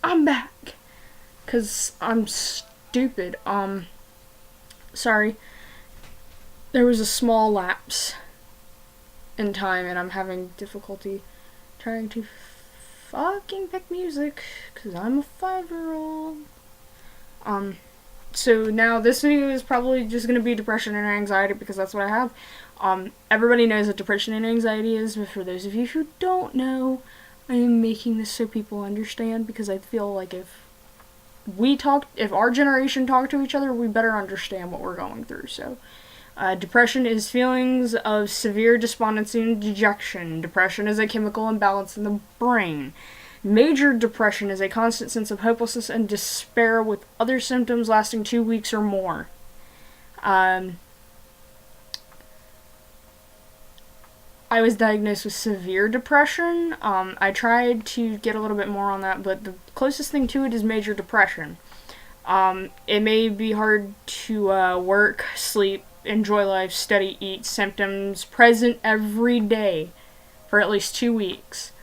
I'm back. Because I'm stupid. Sorry. There was a small lapse in time, and I'm having difficulty trying to fucking pick music, because I'm a 5-year-old. So now this video is probably just going to be depression and anxiety, because that's what I have. Everybody knows what depression and anxiety is, but for those of you who don't know, I am making this so people understand, because I feel like if our generation talked to each other, we better understand what we're going through. So, depression is feelings of severe despondency and dejection. Depression is a chemical imbalance in the brain. Major depression is a constant sense of hopelessness and despair with other symptoms lasting 2 weeks or more. I was diagnosed with severe depression. I tried to get a little bit more on that, but the closest thing to it is major depression. It may be hard to work, sleep, enjoy life, study, eat, symptoms present every day for at least 2 weeks.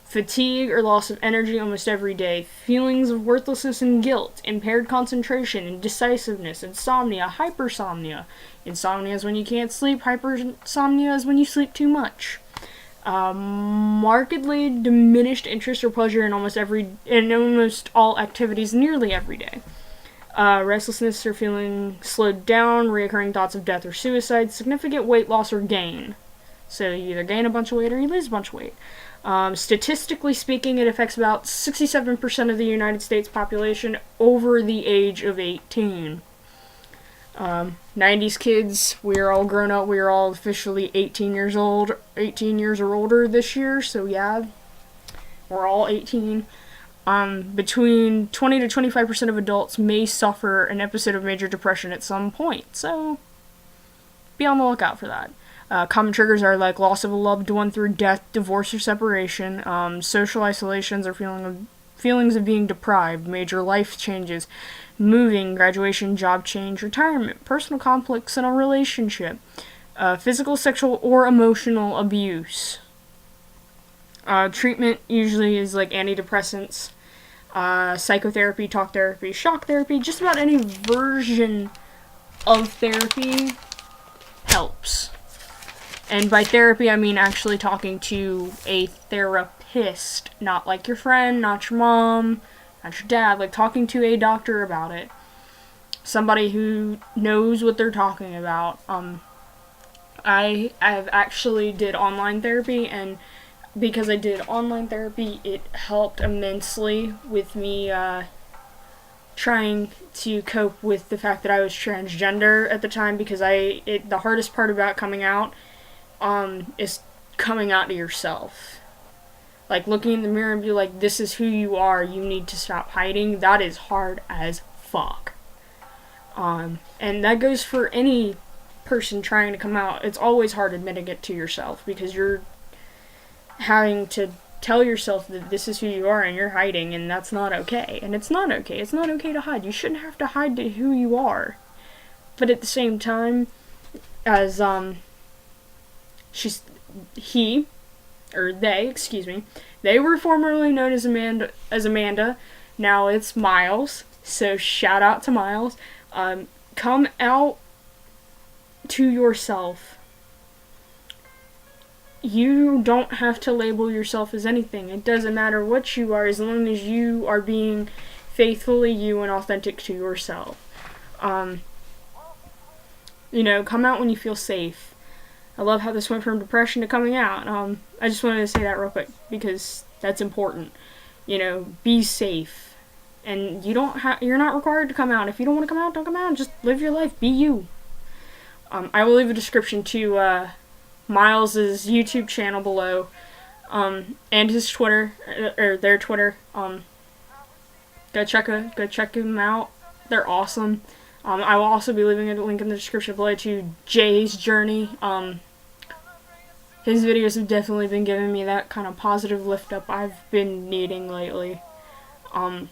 Fatigue or loss of energy almost every day. Feelings of worthlessness and guilt. Impaired concentration, indecisiveness, insomnia, hypersomnia. Insomnia is when you can't sleep. Hypersomnia is when you sleep too much. Markedly diminished interest or pleasure in almost all activities nearly every day. Restlessness or feeling slowed down. Reoccurring thoughts of death or suicide. Significant weight loss or gain. So you either gain a bunch of weight or you lose a bunch of weight. Statistically speaking, it affects about 67% of the United States population over the age of 18. 90s kids, we are all grown up. We are all officially 18 years or older this year. So yeah, we're all 18. Between 20 to 25% of adults may suffer an episode of major depression at some point. So be on the lookout for that. Common triggers are like loss of a loved one through death, divorce, or separation. Social isolations or feelings of being deprived. Major life changes. Moving, graduation, job change, retirement. Personal conflicts in a relationship. Physical, sexual, or emotional abuse. Treatment usually is like antidepressants, psychotherapy, talk therapy, shock therapy. Just about any version of therapy helps. And by therapy, I mean actually talking to a therapist, not like your friend, not your mom, not your dad, like talking to a doctor about it. Somebody who knows what they're talking about. I've actually did online therapy, and because I did online therapy, it helped immensely with me trying to cope with the fact that I was transgender at the time, because the hardest part about coming out is coming out to yourself. Like looking in the mirror and be like, this is who you are, you need to stop hiding. That is hard as fuck. And that goes for any person trying to come out. It's always hard admitting it to yourself, because you're having to tell yourself that this is who you are and you're hiding, and that's not okay. And it's not okay. It's not okay to hide. You shouldn't have to hide who you are. But at the same time, as they were formerly known as Amanda. Now it's Miles. So shout out to Miles. Come out to yourself. You don't have to label yourself as anything. It doesn't matter what you are, as long as you are being faithfully you and authentic to yourself. Come out when you feel safe. I love how this went from depression to coming out. I just wanted to say that real quick, because that's important. Be safe. And you're not required to come out. If you don't want to come out, don't come out. Just live your life. Be you. I will leave a description to Miles' YouTube channel below, and his Twitter, or their Twitter. Go check them out. They're awesome. I will also be leaving a link in the description below to Jay's journey. His videos have definitely been giving me that kind of positive lift up I've been needing lately. And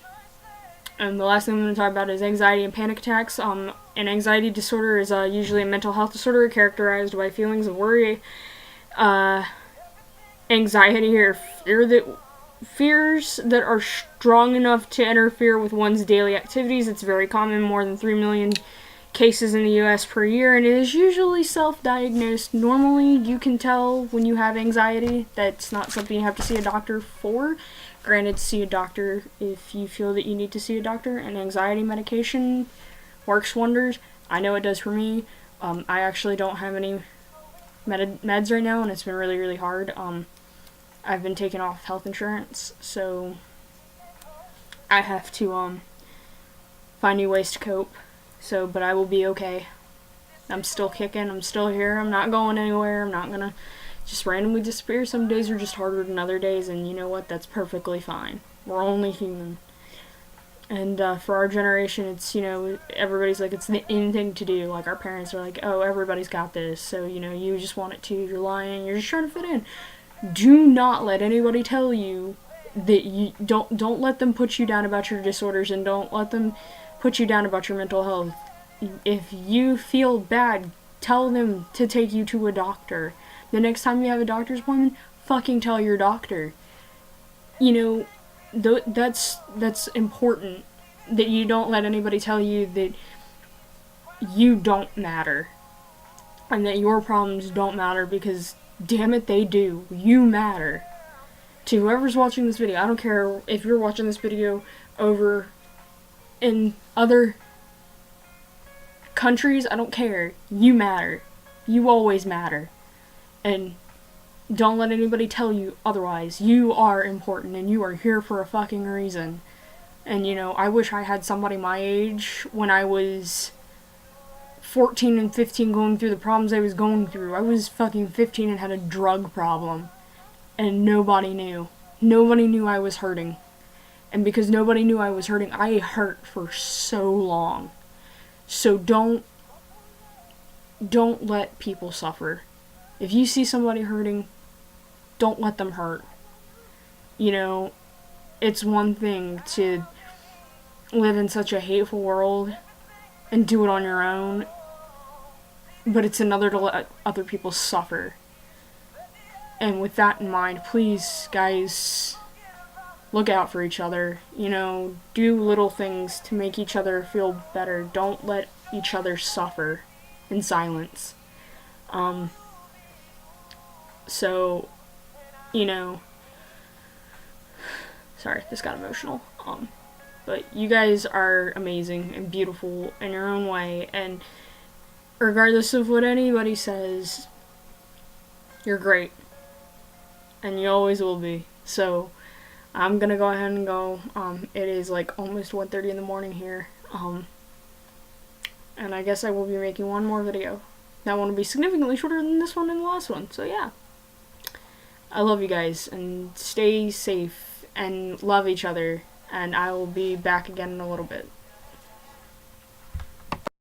the last thing I'm going to talk about is anxiety and panic attacks. An anxiety disorder is usually a mental health disorder characterized by feelings of worry, anxiety, or fear that fears that are strong enough to interfere with one's daily activities. It's very common, more than 3 million cases in the US per year, and it is usually self-diagnosed. Normally, you can tell when you have anxiety. That's not something you have to see a doctor for. Granted, see a doctor if you feel that you need to see a doctor, and anxiety medication works wonders. I know it does for me. I actually don't have any meds right now, and it's been really, really hard. I've been taking off health insurance, so I have to find new ways to cope. So, but I will be okay. I'm still kicking. I'm still here. I'm not going anywhere. I'm not gonna just randomly disappear. Some days are just harder than other days, and you know what? That's perfectly fine. We're only human. And for our generation, it's, everybody's like, it's the in thing to do. Like, our parents are like, oh, everybody's got this, so, you just want it too. You're lying. You're just trying to fit in. Do not let anybody tell you that you don't let them put you down about your disorders, and don't let them put you down about your mental health. If you feel bad, tell them to take you to a doctor. The next time you have a doctor's appointment, fucking tell your doctor. That's important, that you don't let anybody tell you that you don't matter and that your problems don't matter, because damn it, they do. You matter. To whoever's watching this video, I don't care if you're watching this video over in other countries, I don't care. You matter. You always matter. And don't let anybody tell you otherwise. You are important, and you are here for a fucking reason. And, I wish I had somebody my age when I was 14 and 15 going through the problems I was going through. I was fucking 15 and had a drug problem. And nobody knew. Nobody knew I was hurting. And because nobody knew I was hurting, I hurt for so long. So don't let people suffer. If you see somebody hurting, don't let them hurt. It's one thing to live in such a hateful world and do it on your own, but it's another to let other people suffer. And with that in mind, please, guys, look out for each other. Do little things to make each other feel better. Don't let each other suffer in silence. So, sorry, this got emotional. But you guys are amazing and beautiful in your own way, and regardless of what anybody says, you're great. And you always will be. So, I'm gonna go ahead and go. It is like almost 1:30 in the morning here. And I guess I will be making one more video. That one will be significantly shorter than this one and the last one. So yeah. I love you guys, and stay safe and love each other. And I will be back again in a little bit.